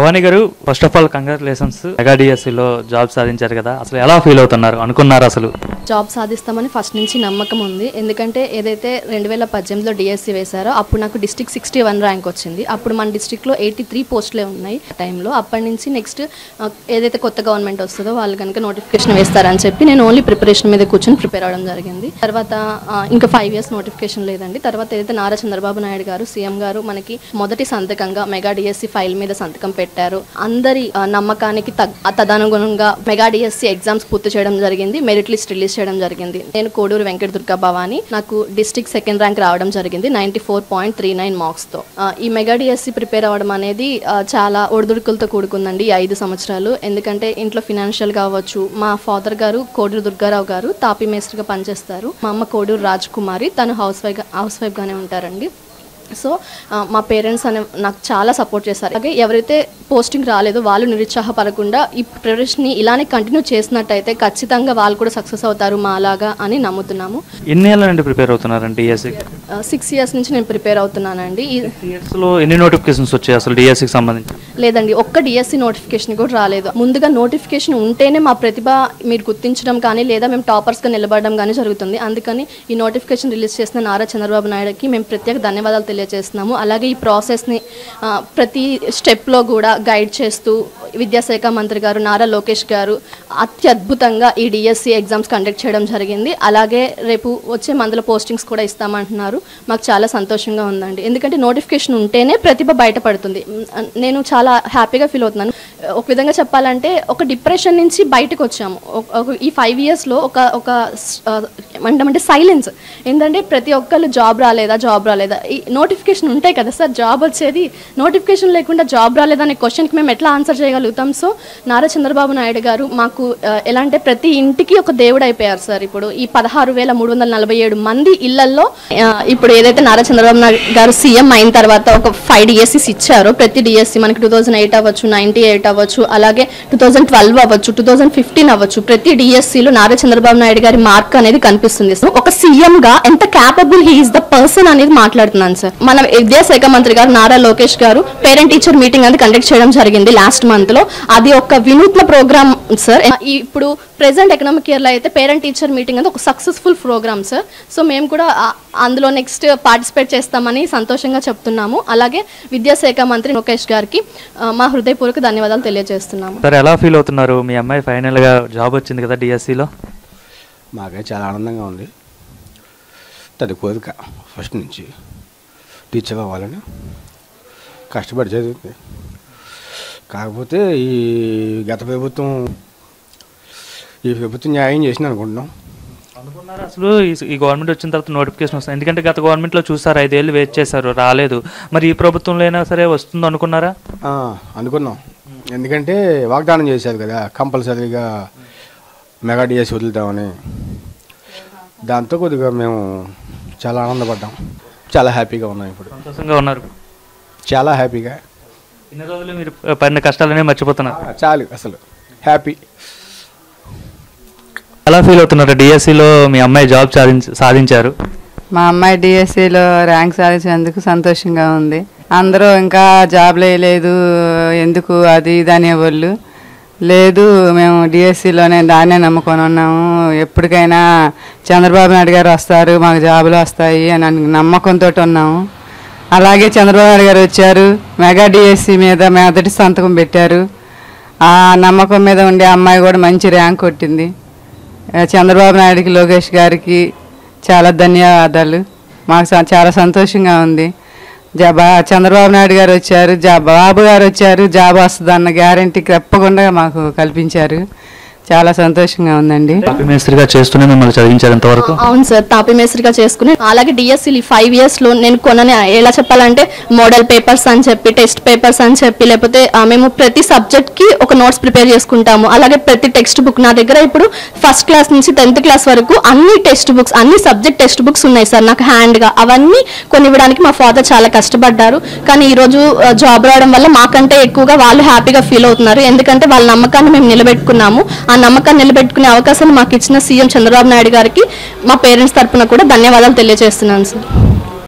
భవానీ గారు, first of all congratulations. Mega డిఎస్సిలో job సాధించారు కదా, అసలు ఎలా ఫీల్ అవుతున్నారు? అనుకున్నారు అసలు జాబ్ సాధిస్తామని ఫస్ట్ నుంచి నమ్మకం ఉంది. ఎందుకంటే ఏదైతే 2018లో డిఎస్సి వేశారో అప్పుడు నాకు డిస్ట్రిక్ట్ 61 ర్యాంక్ వచ్చింది. అప్పుడు మన డిస్ట్రిక్ట్లో 83 పోస్టులే ఉన్నాయి టైంలో. అప్పటి నుంచి నెక్స్ట్ ఏదైతే కొత్త గవర్నమెంట్ వస్తుందో వాళ్ళు కనుక నోటిఫికేషన్ వేస్తారని చెప్పి నేను ఓన్లీ ప్రిపరేషన్ మీద కూర్చొని ప్రిపేర్ అవ్వడం జరిగింది. తర్వాత ఇంకా 5 years నోటిఫికేషన్ లేదండి. తర్వాత ఏదైతే నారా చంద్రబాబు నాయుడు గారు సీఎం గారు మనకి మొదటి సంతకంగా మెగా డిఎస్సి ఫైల్ మీద సంతకం పెట్టారు. అందరి నమ్మకానికి తదనుగుణంగా మెగా డిఎస్సి ఎగ్జామ్స్ పూర్తి చేయడం జరిగింది. మెరిట్ లిస్ట్ రిలీజ్ చేయడం జరిగింది. నేను కోడూరు వెంకట దుర్గా భవాని, నాకు డిస్ట్రిక్ట్ 2nd ర్యాంక్ రావడం జరిగింది 94.39 మార్క్స్తో. ఈ మెగా డిఎస్సి ప్రిపేర్ అవ్వడం అనేది చాలా ఒడిదుడుకులతో కూడుకుందండి ఈ 5 సంవత్సరాలు. ఎందుకంటే ఇంట్లో ఫినాన్షియల్ కావచ్చు. మా ఫాదర్ గారు కోడూరు దుర్గారావు గారు తాపీ మేస్త్రిగా పనిచేస్తారు. మా అమ్మ కోడూరు రాజ్కుమారి, తను హౌస్ వైఫ్గానే ఉంటారండి. సో మా పేరెంట్స్ నాకు చాలా సపోర్ట్ చేశారు. అలాగే ఎవరైతే పోస్టింగ్ రాలేదో వాళ్ళు నిరుత్సాహపడకుండా ఈ ప్రిపరేషన్ని ఇలానే కంటిన్యూ చేసినట్టయితే ఖచ్చితంగా వాళ్ళు కూడా సక్సెస్ అవుతారు మా అలాగా అని నమ్ముతున్నాము. ఎన్ని ఏళ్ళ నుండి ప్రిపేర్ అవుతున్నారండి డిఎస్సి? 6 years నుంచి నేను ప్రిపేర్ అవుతున్నానండి. ఈ 6 yearsలో ఎన్ని నోటిఫికేషన్స్ వచ్చాయి అసలు డిఎస్సికి సంబంధించి? లేదండి, ఒక్క డిఎస్సి నోటిఫికేషన్ కూడా రాలేదు. ముందుగా నోటిఫికేషన్ ఉంటేనే మా ప్రతిభ మీరు గుర్తించడం కానీ లేదా మేము టాపర్స్గా నిలబడడం కానీ జరుగుతుంది. అందుకని ఈ నోటిఫికేషన్ రిలీజ్ చేసిన నారా చంద్రబాబు నాయుడుకి మేము ప్రత్యేక ధన్యవాదాలు తెలియజేస్తున్నాము. అలాగే ఈ ప్రాసెస్ని ప్రతి స్టెప్లో కూడా గైడ్ చేస్తూ విద్యాశాఖ మంత్రి గారు నారా లోకేష్ గారు అత్యద్భుతంగా ఈ డిఎస్సి ఎగ్జామ్స్ కండక్ట్ చేయడం జరిగింది. అలాగే రేపు వచ్చే మంత్లో పోస్టింగ్స్ కూడా ఇస్తామంటున్నారు. మాకు చాలా సంతోషంగా ఉందండి. ఎందుకంటే నోటిఫికేషన్ ఉంటేనే ప్రతిభ బయటపడుతుంది. నేను చాలా హ్యాపీగా ఫీల్ అవుతున్నాను. ఒక విధంగా చెప్పాలంటే ఒక డిప్రెషన్ నుంచి బయటకు వచ్చాము. ఈ 5 yearsలో ఒక ఏమంటామంటే సైలెన్స్. ఏంటంటే ప్రతి ఒక్కళ్ళు జాబ్ రాలేదా ఈ నోటిఫికేషన్ ఉంటాయి కదా సార్, జాబ్ వచ్చేది. నోటిఫికేషన్ లేకుండా జాబ్ రాలేదనే క్వశ్చన్కి మేము ఎట్లా ఆన్సర్ చేయగలుగుతాం? సో నారా చంద్రబాబు నాయుడు గారు మాకు ఎలా అంటే ప్రతి ఇంటికి ఒక దేవుడు అయిపోయారు సార్. ఇప్పుడు ఈ 16,347 మంది ఇళ్లలో ఇప్పుడు ఏదైతే నారా చంద్రబాబు నాయుడు గారు సీఎం అయిన తర్వాత ఒక 5 DSCs ఇచ్చారో, ప్రతి డిఎస్సి మనకి 2008 అవ్వచ్చు, 98 అవ్వచ్చు, అలాగే 2012 అవ్వచ్చు, 2015 అవ్వచ్చు, ప్రతి డిఎస్సిలో నారా చంద్రబాబు నాయుడు గారి మార్క్ అనేది కనిపిస్తుంది. సో ఒక సీఎంగా ఎంత capable he is the person అనేది మాట్లాడుతున్నాను సార్. మన విద్యాశాఖ మంత్రి గారు నారా లోకేష్ గారు పేరెంట్ టీచర్ మీటింగ్ అనేది కండక్ట్ చేయడం జరిగింది లాస్ట్ మంత్లో. అది ఒక వినూత్న ప్రోగ్రామ్ సార్. ఇప్పుడు ప్రెసెంట్ ఎకనామిక్ ఇయర్లో అయితే పేరెంట్ టీచర్ మీటింగ్ అనేది ఒక సక్సెస్ఫుల్ ప్రోగ్రామ్ సార్. సో మేము కూడా అందులో నెక్స్ట్ పార్టిసిపేట్ చేస్తామని సంతోషంగా చెప్తున్నాము. అలాగే విద్యాశాఖ మంత్రి లోకేష్ గారికి మా హృదయపూర్వక ధన్యవాదాలు తెలియజేస్తున్నాము. సార్ ఎలా ఫీల్ అవుతున్నారు? మీ అమ్మాయి ఫైనల్గా జాబ్ వచ్చింది కదా డిఎస్సిలో. మాకే చాలా ఆనందంగా ఉంది. తది కోరిక ఫస్ట్ నుంచి టీచర్ అవ్వాలని కష్టపడి చదివింది. కాకపోతే ఈ ప్రభుత్వం న్యాయం చేసింది అనుకుంటున్నాం. అనుకున్నారు అసలు ఈ గవర్నమెంట్ వచ్చిన తర్వాత నోటిఫికేషన్ వస్తుంది? ఎందుకంటే గత గవర్నమెంట్లో చూసారు 5 ఏళ్ళు వెయిట్ చేశారు, రాలేదు. మరి ఈ ప్రభుత్వంలో అయినా సరే వస్తుంది అనుకున్నారా? అనుకున్నాం. ఎందుకంటే వాగ్దానం చేశారు కదా కంపల్సరీగా మెగా డిఎస్సి వదులుతామని. దాంతో కొద్దిగా మేము చాలా ఆనందపడ్డాం, చాలా హ్యాపీగా ఉన్నాం. ఇప్పుడు సంతోషంగా ఉన్నారు, చాలా హ్యాపీగా. ఇన్ని రోజులు మీరు పడిన కష్టాలనే మర్చిపోతున్నారు. చాలు అసలు హ్యాపీ. ఎలా ఫీల్ అవుతున్నారు? డిఎస్సిలో మీ అమ్మాయి జాబ్ సాధించారు. మా అమ్మాయి డిఎస్సిలో ర్యాంక్ సాధించినందుకు సంతోషంగా ఉంది. అందరూ ఇంకా జాబ్ లేదు ఎందుకు అది ఇది అనేవాళ్ళు. లేదు, మేము డిఎస్సిలోనే దాన్నే నమ్ముకొని ఉన్నాము. ఎప్పటికైనా చంద్రబాబు నాయుడు గారు వస్తారు, మాకు జాబులు వస్తాయి అని నమ్మకంతో ఉన్నాము. అలాగే చంద్రబాబు నాయుడు గారు వచ్చారు, మెగా డిఎస్సి మీద మొదటి సంతకం పెట్టారు. ఆ నమ్మకం మీద ఉండే అమ్మాయి కూడా మంచి ర్యాంక్ కొట్టింది. చంద్రబాబు నాయుడుకి లోకేష్ గారికి చాలా ధన్యవాదాలు. మాకు చాలా సంతోషంగా ఉంది. చంద్రబాబు నాయుడు గారు వచ్చారు, బాబు గారు వచ్చారు, జాబ్ వస్తుందన్న గ్యారంటీ తప్పకుండా మాకు కల్పించారు. చాలా సంతోషంగా ఉందండి. తాపీ మేస్త్రిగా చేస్తూనే మిమ్మల్ని చదివించారు ఇంతవరకు? అవును సార్, తాపీ మేస్త్రిగా చేసుకుని అలాగే డిఎస్సి 5 yearsలో నేను కొనని ఎలా చెప్పాలంటే మోడల్ పేపర్స్ అని చెప్పి, టెస్ట్ పేపర్స్ అని చెప్పి, లేకపోతే మేము ప్రతి సబ్జెక్ట్కి ఒక నోట్స్ ప్రిపేర్ చేసుకుంటాము. అలాగే ప్రతి టెక్స్ట్ బుక్ నా దగ్గర ఇప్పుడు 1st class నుంచి 10th class వరకు అన్ని టెక్స్ట్ బుక్స్, అన్ని సబ్జెక్ట్ టెక్స్ట్ బుక్స్ ఉన్నాయి సార్ నాకు హ్యాండ్గా. అవన్నీ కొనివ్వడానికి మా ఫాదర్ చాలా కష్టపడ్డారు. కానీ ఈరోజు జాబ్ రావడం వల్ల మాకంటే ఎక్కువగా వాళ్ళు హ్యాపీగా ఫీల్ అవుతున్నారు. ఎందుకంటే వాళ్ళ నమ్మకాన్ని మేము నిలబెట్టుకున్నాము. ఆ నమ్మకాన్ని నిలబెట్టుకునే అవకాశాన్ని మాకు ఇచ్చిన సీఎం చంద్రబాబు నాయుడు గారికి మా పేరెంట్స్ తరఫున కూడా ధన్యవాదాలు తెలియజేస్తున్నాను సార్.